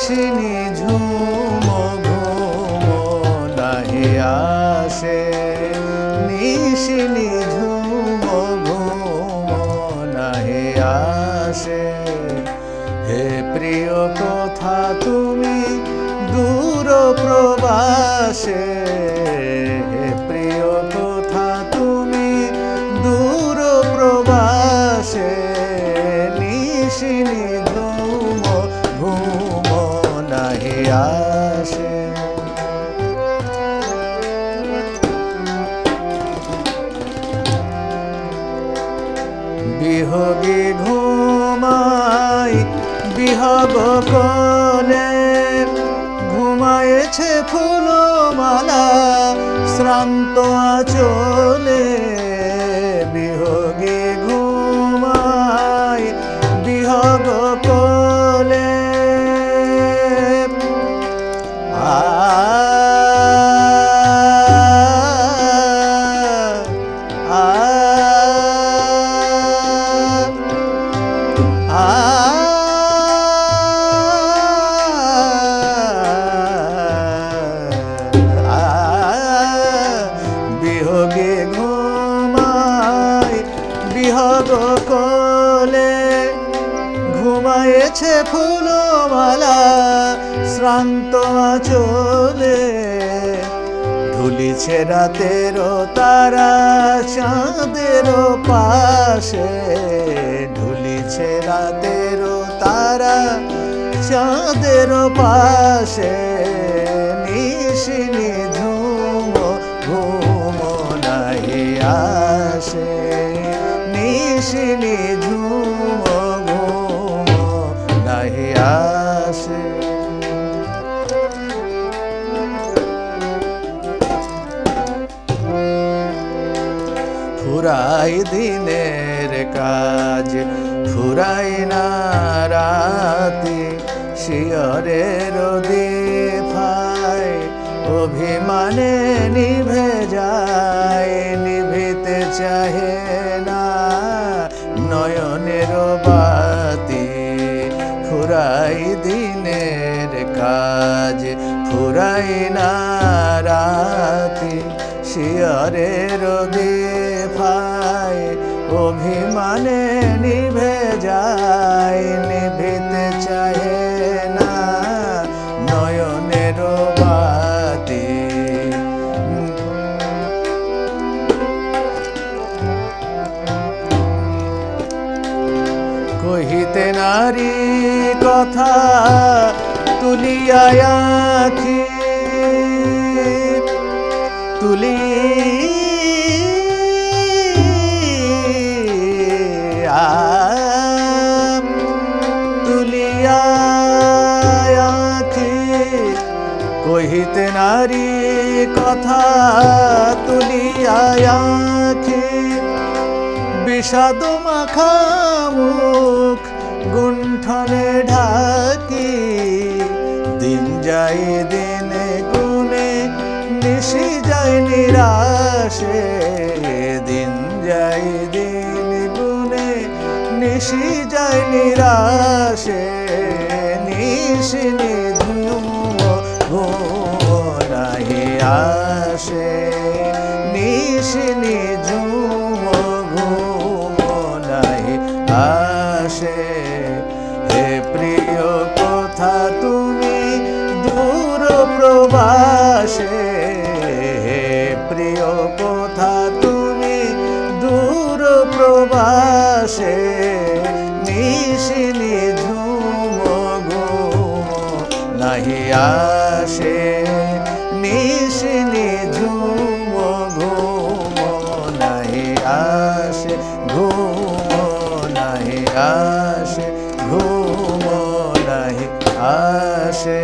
নিশিনি ঝুম ঘুম নাহি আসে, নিশিনি ঝুম ঘুম নাহি আসে। হে প্রিয় কোথা তুমি দূর প্রবাসে, হে প্রিয় কোথা তুমি দূর প্রবাসে, নিশিনি ঝুম ঘুম নাহি আসে। বিহগে ঘুমাই বিহগ কোলে, ঘুমায়েছে ফুলমালা শ্রান্ত আঁচলে। বিহগে ঘুমাই বিহগ কোলে, বিহগে ঘুমাই বিহগ কোলে, ঘুমায়েছে ফুলমালা শ্রান্ত আঁচলে। ঢুলিছে রাতের তারা চাঁদের পাশে, ঢুলিছে রাতের তারা চাঁদের পাশে, নিশিনি ঝুম ঘুম নাহি আসে, নিশিনি ঝুম ঘুম নাহি আসে। ফুরাই দিনের কাজ ফুরাই না রাতে, শিয়রের দীপায় অভিমানে নিভে যায়, নিভিতে চাহে না নয়নের বাতি। ফুরাই দিনের কাজ ফুরাই না রাতে, শিয়রের দীপায় অভিমানে নিভে যায়, নিভিতে চাহে না নয়নের বাতি। কহিতে নারী কথা তুলিয়া আঁখি, তুলিয়া আঁখি, কহিতে নারী কথা তুলিয়া আঁখি। বিষাদ মাখা মুখ গুণ্ঠনে ঢাকি, দিন যাই দিনে গুনে নিশি যায় নিরাশে, দিন যাই দিন গুনে নিশি যায় নিরাশে, নিশিনি ঝুম ঘুম নাহি আসে, নিশিনি ঝুম ঘুম নাহি আসে। হে প্রিয় কোথা তুমি দূর প্রবাসে, হে প্রিয় কোথা তুমি দূর প্রবাসে, নিশিনি ঝুম ঘুম নাহি আসে, নিশিনি ঝুম ঘুম নাহি আসে, ঘুম নাহি আসে, ঘুম নাহি আসে।